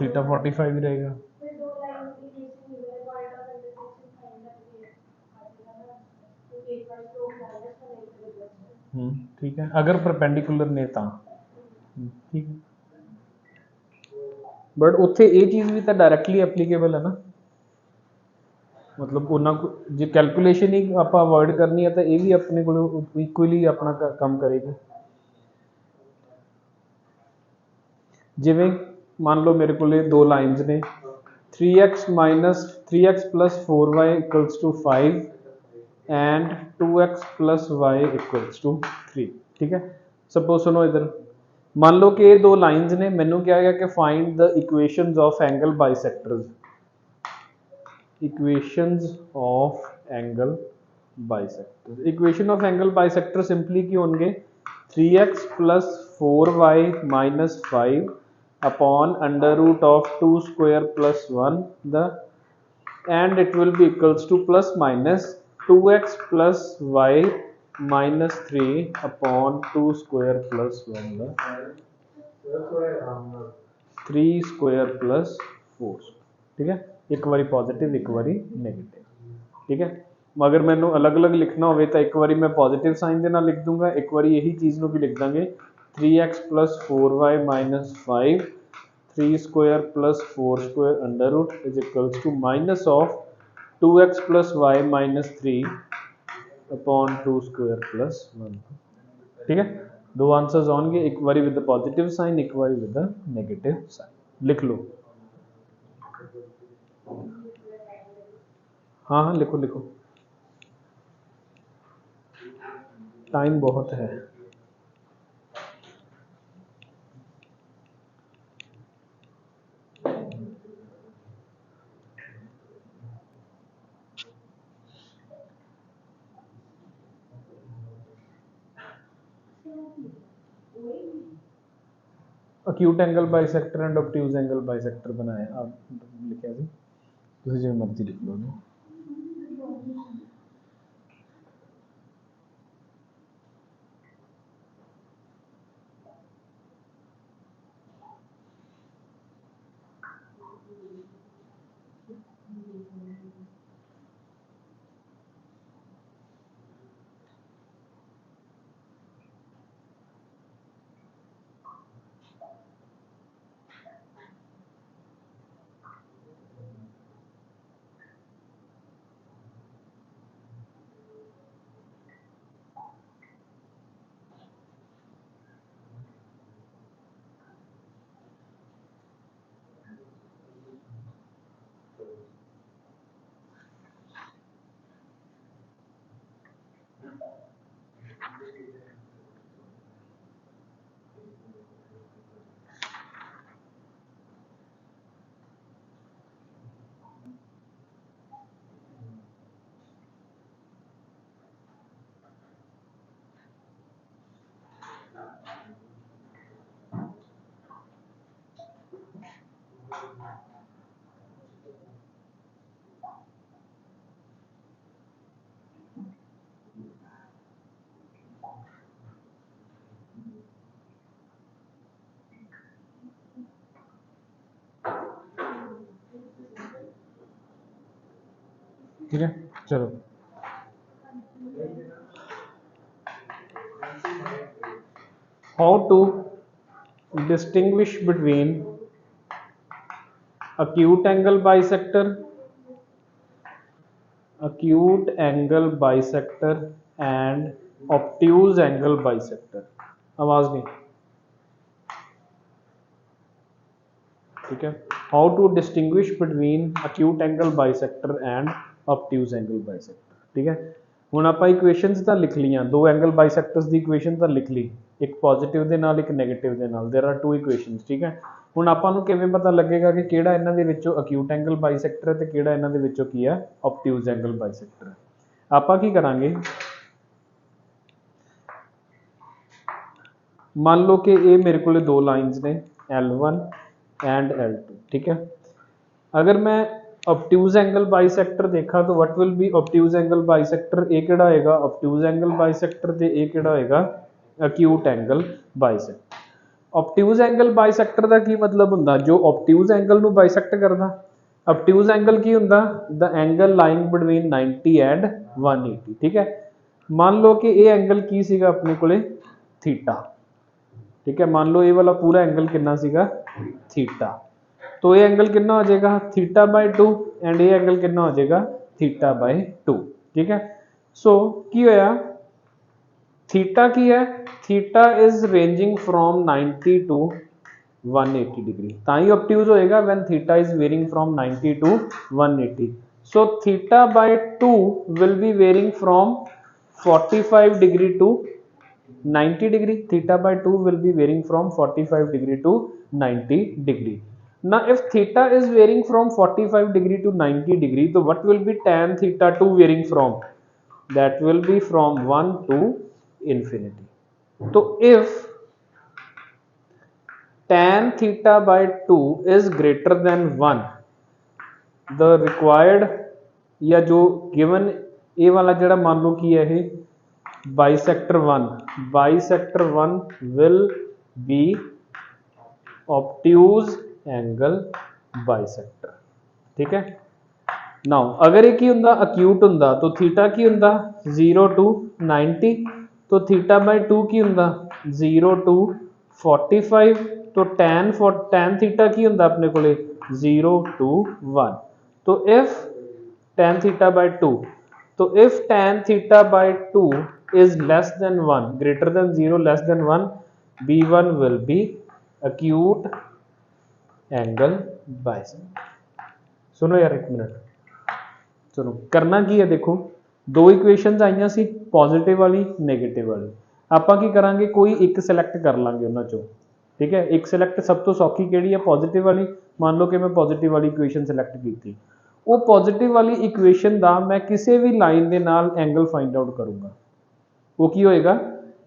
थीटा 45 ही रहेगा। ठीक है, अगर परपेंडिकुलर ने ਤਾਂ ठीक है, बट उत्थे ये चीज़ भी तो डायरैक्टली एप्लीकेबल है ना, मतलब उन्होंने जो कैलकुलेशन ही आप अवॉइड करनी है तो ये भी अपने को इक्वली अपना काम करेगी। जिमें मान लो मेरे को दो लाइन्स ने 3x minus 3x plus 4y equals to 5 and 2x plus y equals to 3। ठीक है, सपोज सुनो इधर, मान लो कि ये दो लाइन्स ने, मैनू क्या है कि find the equations of angle bisectors, equations of angle bisector. Equation of angle bisector simply की होंगे 3x plus 4y minus 5 upon under root of 2 square plus 1 the and it will be equals to plus minus 2x plus y minus 3 upon 2 square plus 1 the 3 square plus 4। ठीक है, एक बारी positive एक बारी negative. ठीक है, मगर मैंने अलग अलग लिखना हो तो एक बारी मैं पॉजिटिव साइन देना लिख दूंगा, एक बारी यही चीज़ भी लिख देंगे 3x plus 4y minus 5 3 square plus 4 square under root is equals to minus of 2x plus y minus 3 upon 2 square plus 1। ठीक है, दो आंसर्स होंगे, एक बारी विद द पॉजिटिव साइन एक बारी विद द नेगेटिव साइन। लिख लो, हाँ हाँ लिखो लिखो, टाइम बहुत है। Acute angle bisector and obtuse angle bisector बनाए आप लिखा जी, तुम जो मर्जी लिख लो ना। ठीक है, चलो how to distinguish between acute angle bisector and obtuse angle bisector। आवाज नहीं, ठीक है, how to distinguish between acute angle bisector and obtuse angle bisector। ठीक है, ਹੁਣ ਆਪਾਂ ਇਕੁਏਸ਼ਨਸ ਤਾਂ ਲਿਖ ਲੀਆਂ, ਦੋ ਐਂਗਲ ਬਾਈਸੈਕਟਰਸ ਦੀ ਇਕੁਏਸ਼ਨ ਤਾਂ ਲਿਖ ਲਈ, ਇੱਕ ਪੋਜ਼ਿਟਿਵ ਦੇ ਨਾਲ ਇੱਕ ਨੈਗੇਟਿਵ ਦੇ ਨਾਲ, देयर आर टू ਇਕੁਏਸ਼ਨਸ। ਠੀਕ ਹੈ, ਹੁਣ ਆਪਾਂ ਨੂੰ ਕਿਵੇਂ ਪਤਾ ਲੱਗੇਗਾ ਕਿ ਕਿਹੜਾ ਇਹਨਾਂ ਦੇ ਵਿੱਚੋਂ ਅਕਿਊਟ ਐਂਗਲ ਬਾਈਸੈਕਟਰ ਹੈ ਤੇ ਕਿਹੜਾ ਇਹਨਾਂ ਦੇ ਵਿੱਚੋਂ ਕੀ ਹੈ ਆਬਟਿਊਜ਼ ਐਂਗਲ ਬਾਈਸੈਕਟਰ ਹੈ। ਆਪਾਂ ਕੀ ਕਰਾਂਗੇ, मान लो कि ये मेरे को दो लाइन्स ने L1 एंड L2। ठीक है, अगर मैं ऑब्ट्यूज एंगल बाइसेक्टर देखा तो what will be obtuse angle bisector, ए किहड़ा होएगा ऑब्ट्यूज एंगल बाइसेक्टर ते ए किहड़ा होएगा acute angle bisector. Obtuse angle bisector का की मतलब हुंदा जो ऑब्ट्यूज एंगल नू बाइसेक्ट करदा। ऑब्ट्यूज एंगल की हुंदा the angle lying between 90 and 180, ठीक है। मान लो कि ये एंगल की सीगा अपने कोले थीटा, ठीक है। मान लो ये वाला पूरा एंगल कितना सीगा थीटा, तो ये एंगल कितना हो जाएगा थीटा बाय 2 एंड ये एंगल कितना हो जाएगा थीटा बाय 2, ठीक है। सो की होया थीटा की है, theta is ranging from 90 to 180 degree, ताई ऑब्ट्यूज होएगा when theta is varying from 90 to 180। So theta by 2 will be varying from 45 degree to 90 degree, theta by 2 will be varying from 45 degree to 90 degree. Now if theta is varying from 45 degree to 90 degree, so what will be tan theta 2 varying from? That will be from 1 to infinity. So if tan theta by 2 is greater than 1, the required या जो given ए वाला जड़ा मान लो की है ये bisector 1 will be obtuse angle bisector, ठीक है। नाउ अगर ये की हुंदा acute हुंदा तो थीटा की हुंदा 0 to 90, तो थीटा बाय 2 की हुंदा 0 to 45, तो tan थीटा की हुंदा अपने कोले 0 to 1। तो if tan थीटा बाय 2, तो if tan theta by 2 is less than 1, greater than 0, less than 1, B1 will be acute angle bisector। सुनो यार एक मिनट, सुनो करना की है, देखो दो इक्वेशंस आईयां सी पॉजिटिव वाली नेगेटिव वाली, आपां की करांगे कोई एक सिलेक्ट कर लांगे उन्हां चों, ठीक है। एक सिलेक्ट सब तो सौखी किहड़ी है पॉजिटिव वाली, मान लो कि मैं पॉजिटिव वाली इक्वेशन सिलेक्ट की, वो पॉजिटिव वाली इक्वेशन का मैं किसी भी लाइन के नाल एंगल फाइंड आउट करूंगा, वो की होएगा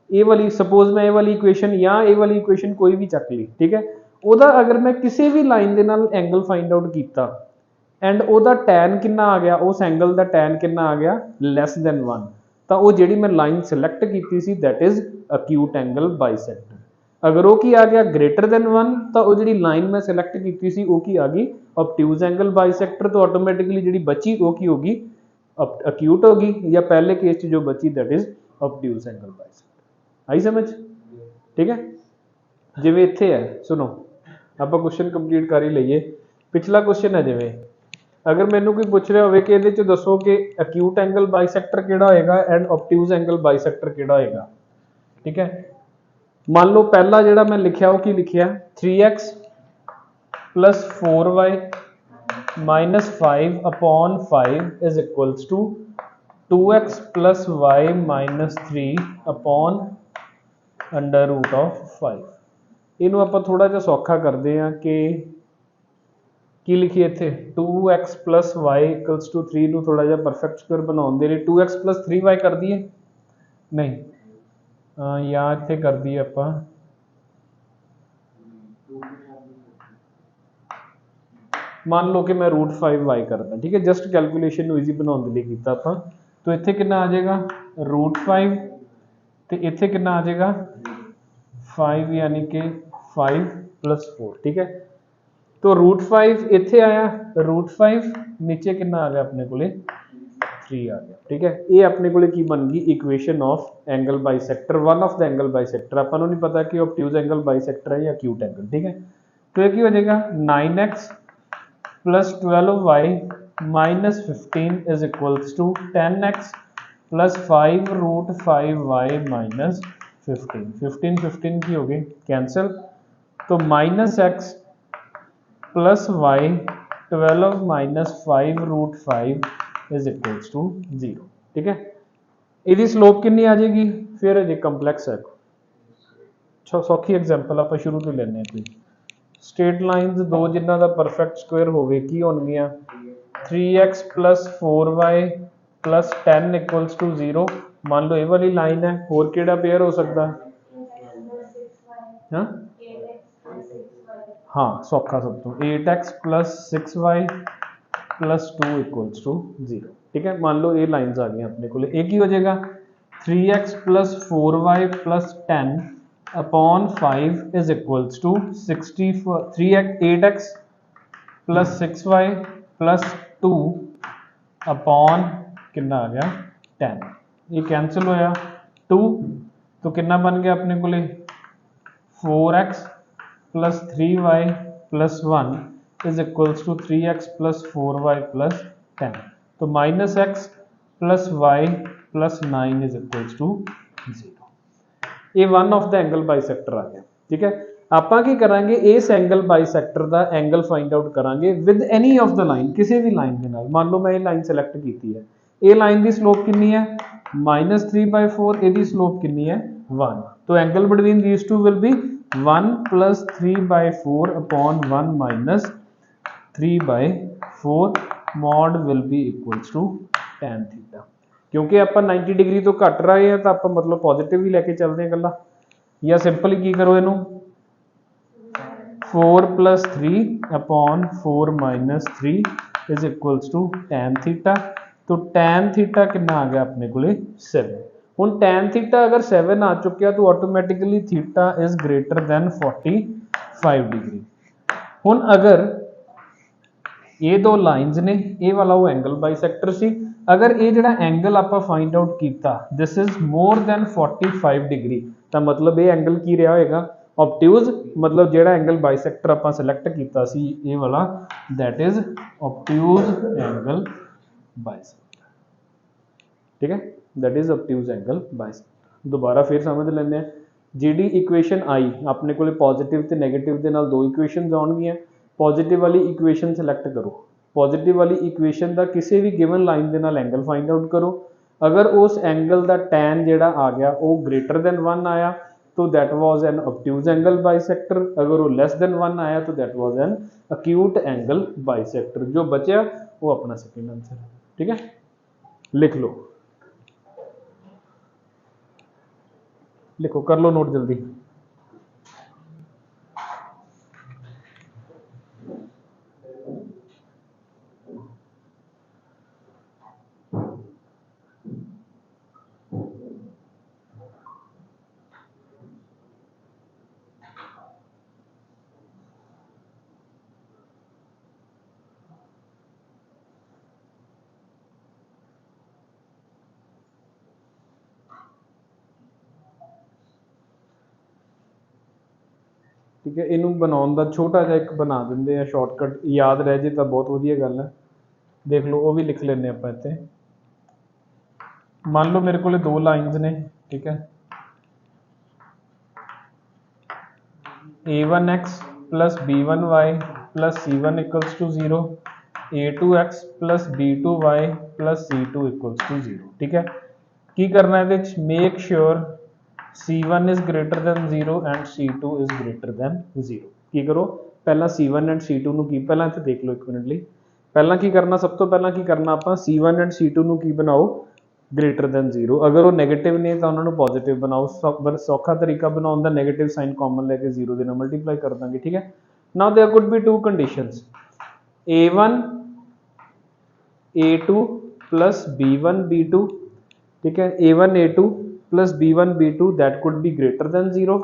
ए वाली, सपोज मैं ए वाली इक्वेशन या ए वाली इक्वेशन कोई भी चक ली, ठीक है। ओदा अगर मैं किसी भी लाइन के नाल एंगल फाइंड आउट किया एंड ओदा टैन कितना आ गया, उस एंगल का टैन कितना आ गया लैस दैन 1, तो वो जिहड़ी मैं लाइन सिलेक्ट की see that is acute angle bisector. अगर वो की आ गया ग्रेटर देन 1, तो वो जी लाइन मैं सिलेक्ट की सी वो की आ गई ऑब्ट्यूज एंगल बाइसेक्टर, तो ऑटोमेटिकली जी बची वो की होगी अक्यूट होगी, या पहले केस जो बची that is obtuse angle bisector. आई समझ, ठीक है। जिवें इत्थे है सुनो आप क्वेश्चन कंप्लीट कर ही लीए। पिछला क्वेश्चन है जिवें अगर मैनू कोई पूछ रहा हो कि इहदे च दसो कि अक्यूट एंगल बाइसेक्टर किहड़ा होएगा एंड ऑब्ट्यूज एंगल बाइसेक्टर किहड़ा होएगा, ठीक है। मान लो पहला जिहड़ा मैं लिखिया वो की लिखिया 3x plus 4y minus 5 upon 5 is equals to 2x plus y minus 3 upon under root of 5। इनू आप थोड़ा जिहा सौखा करते हैं कि लिखिए इत्थे 2x plus y equals to 3 नू थोड़ा जिहा परफेक्ट स्क्वायर बनाने दे लिए 2x प्लस 3y कर दिए, नहीं या इत्थे कर दिए आपां मान लो कि मैं रूट 5y करदा, ठीक है। जस्ट कैलकुलेशन नू ईजी बनाने के लिए कीता आपां, तो इत्थे कितना आ जाएगा रूट 5 ते इत्थे कितना आ जाएगा 5 यानी कि 5 प्लस 4, ठीक है। तो रूट 5 इत्थे आया रूट 5, नीचे कितना आ गया अपने कोले 3 आ गया, ठीक है। ये अपने कोले की बन गई equation of angle bisector, one of the angle bisector. आपां नूं नहीं पता कि ऑब्ट्यूज एंगल बाइसेक्टर है या एक्यूट एंगल, ठीक है। तो ये की हो जाएगा 9x plus 12y minus 15 is equals to 10x plus 5 root 5y minus 15 की हो गई कैंसिल, तो minus x plus y 12 minus 5 root 5 is equals to 0, ठीक है। इसकी स्लोप कितनी आ जाएगी, फिर अजे कंपलैक्स है सौखी एग्जाम्पल आप शुरू तो लेने कोई स्ट्रेट लाइन्स दो जिन्हों का परफेक्ट स्क्वायर होवे की होणगियां 3x plus 4y plus 10 equals to 0। मान लो ये वाली लाइन है, होर केड़ा पेयर हो सकता है, हाँ सौखा सब तो 8x plus 6y plus 2 equals to 0। ठीक है, मान लो ये लाइन्स आ गई अपने को, एक ही हो जाएगा 3x plus 4y plus 10 upon 5 is equals to 8x plus 6y plus 2 upon कितना आ गया 10, ये कैंसिल होया 2 तो कितना बन गया अपने को 4x plus 3y plus 1 is equals to 3x plus 4y plus 10, तो minus x plus y plus 9 is equals to 0। ये one of the angle bisector आ गया। ठीक है, ਆਪਾਂ ਕੀ ਕਰਾਂਗੇ ਇਸ ਐਂਗਲ ਬਾਈਸੈਕਟਰ ਦਾ ਐਂਗਲ ਫਾਈਂਡ ਆਊਟ ਕਰਾਂਗੇ with any of the line, ਕਿਸੇ ਵੀ ਲਾਈਨ ਦੇ ਨਾਲ। ਮੰਨ ਲਓ ਮੈਂ ਇਹ ਲਾਈਨ ਸਿਲੈਕਟ ਕੀਤੀ ਹੈ, ਇਹ ਲਾਈਨ ਦੀ ਸਲੋਪ ਕਿੰਨੀ ਹੈ -3/4, ਇਹਦੀ ਸਲੋਪ ਕਿੰਨੀ ਹੈ 1, तो angle between these two will be 1 plus 3/4 upon 1 minus 3/4 mod will be equals to tan theta. क्योंकि आप 90 डिग्री तो घट रहे हैं तो आप मतलब पॉजिटिव ही लेके चलते हैं गला, या सिंपली की करो इनू 4 plus 3 upon 4 minus 3 is equals to tan theta. तो tan थीटा कितना आ गया अपने को 7। हुण tan थीटा अगर 7 आ चुकिया तो automatically theta is greater than 45 degree. हुण अगर ये दो लाइन्स ने, ये वाला वो एंगल बाइसेक्टर सी, अगर ये जिहड़ा एंगल आपां फाइंड आउट कीता this is more than 45 degree, तो मतलब ये एंगल की रहा होएगा ऑब्ट्यूज, मतलब जिहड़ा एंगल बाइसेक्टर आपां सिलेक्ट कीता सी ये वाला, that is obtuse angle bisector. ठीक है, that is obtuse angle bisector. दोबारा फिर समझ लेंगे, जिहड़ी इक्वेशन आई अपने को पॉजिटिव ते नैगेटिव दे नाल दो इक्वेशनस आउणगियां, पॉजिटिव वाली इक्वेशन सिलेक्ट करो, पॉजिटिव वाली इक्वेशन का किसी भी गिवन लाइन के नाल एंगल फाइंड आउट करो, अगर उस एंगल का tan जिहड़ा आ गया वो ग्रेटर दैन 1 आया तो that was an obtuse angle bisector, अगर वो लेस दैन 1 आया तो that was an acute angle bisector. जो बचा वो अपना सेकंड आंसर है। ठीक है, लिख लो, लिखो, कर लो नोट जल्दी। ठीक है, इनू बनाने का छोटा जहा एक बना देंगे हैं शॉर्टकट, याद रह जाए तो बहुत वधिया गल है। देख लो वो भी लिख लें आप इतने, मान लो मेरे को दो लाइन्स ने, ठीक है, a1x plus b1y plus c1 equals to 0, a2x plus b2y plus c2 equals to 0। ठीक है, की करना है, make sure C1 is greater than 0 and C2 is greater than 0। की करो, पहला C1 and C2 ਨੂੰ ਕੀ, ਪਹਿਲਾਂ ਇੱਥੇ ਦੇਖ ਲਓ ਇੱਕ ਮਿੰਟ ਲਈ, ਪਹਿਲਾਂ ਕੀ ਕਰਨਾ, ਸਭ ਤੋਂ ਪਹਿਲਾਂ ਕੀ ਕਰਨਾ ਆਪਾਂ C1 and C2 ਨੂੰ ਕੀ ਬਣਾਓ greater than 0, ਅਗਰ ਉਹ 네ਗੇਟਿਵ ਨੇ ਤਾਂ ਉਹਨਾਂ ਨੂੰ ਪੋਜ਼ਿਟਿਵ ਬਣਾਓ। ਸੌਖਾ ਤਰੀਕਾ ਬਣਾਉਣ ਦਾ 네ਗੇਟਿਵ ਸਾਈਨ ਕਾਮਨ ਲੈ ਕੇ 0 ਦੇ ਨਾਲ ਮਲਟੀਪਲਾਈ ਕਰ ਦਾਂਗੇ। ਠੀਕ ਹੈ, now there could be two conditions, A1 A2 plus B1 B2, ठीक है, A1 A2 plus B1 B2 that could be greater than 0,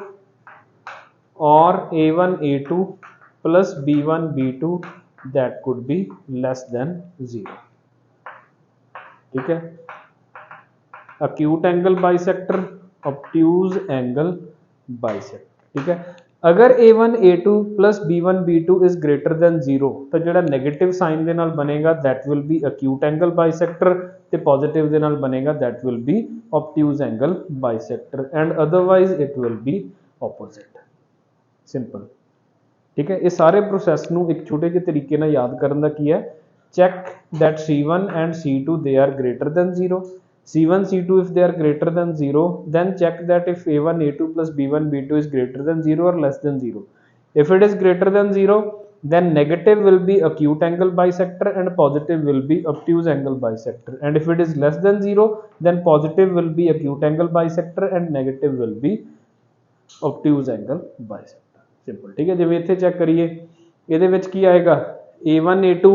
और A1 A2 plus B1 B2 that could be less than 0। ठीक है, acute angle bisector, obtuse angle bisector. ठीक है, अगर A1 A2 plus B1 B2 is greater than 0 तो जो negative sign के नाल बनेगा that will be acute angle bisector, ते पॉजिटिव के नाल बनेगा that will be obtuse angle bisector, and otherwise it will be opposite. Simple. ठीक है, ये सारे प्रोसैस नूं एक छोटे ਜਿਹੇ तरीके नाल याद करन दा की है, check that C1 and C2 they are greater than 0, C1 C2 if they are greater than 0 then check that if A1 A2 plus B1 B2 is greater than 0 or less than 0। if it is greater than 0 then negative will be acute angle bisector and positive will be obtuse angle bisector, and if it is less than 0 then positive will be acute angle bisector and negative will be obtuse angle bisector। Simple. ठीक है, जिवें इत्थे check करिए, इहदे विच की आएगा A1 A2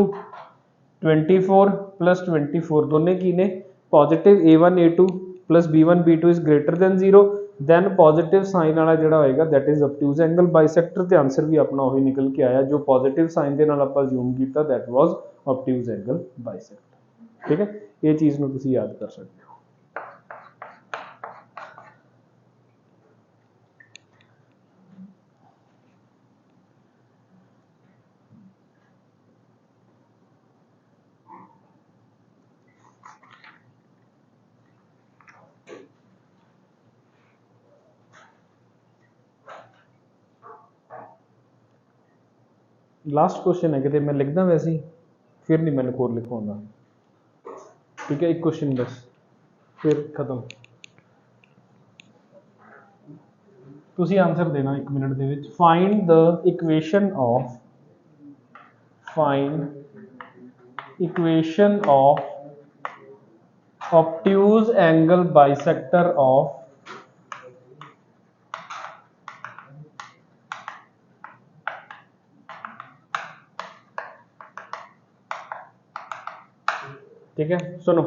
24 plus 24 दोनों की ने positive a1 a2 plus b1 b2 is greater than 0 than positive sign वाला जिहड़ा होएगा that is obtuse angle bisector ते आंसर भी अपना वही निकल के आया जो पॉजिटिव साइन दे नाल आपां अज्यूम कीता that was obtuse angle bisector. ठीक है, ये चीज़ नूं तुसीं याद कर सकते हो। लास्ट क्वेश्चन है कि मैं लिखदा वैसे ही फिर नहीं मैंने होर लिखवाउंदा। ठीक है, एक क्वेश्चन बस फिर खत्म। तुसी आंसर देना 1 minute they which. Find the equation of obtuse angle bisector of ठीक है, सुनो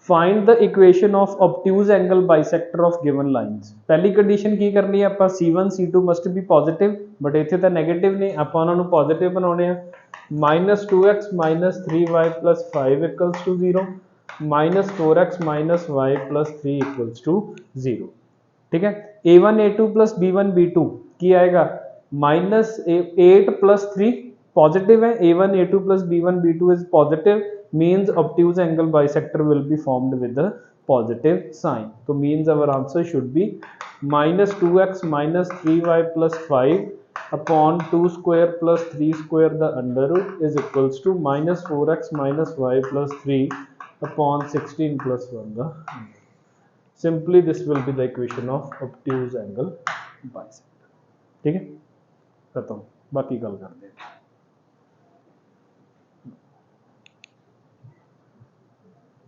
find the equation of obtuse angle bisector of given lines. पहली कंडीशन की करनी है आप C1 C2 must be positive but इत्थे तो नैगेटिव ने आप उन्होंने पॉजिटिव बनाने हैं। -2x - 3y + 5 = 0 -4x - y + 3 = 0। ठीक है, a1 a2 + b1 b2 की आएगा -8 + 3 पॉजिटिव है a1 a2 + b1 b2 is positive means obtuse angle bisector will be formed with a positive sign. So means our answer should be -2x - 3y + 5 upon 2 square plus 3 square the under root is equals to -4x - y + 3 upon 16 + 1 the under. Simply this will be the equation of obtuse angle bisector. ठीक है, खत्म, बाकी गल करते हैं।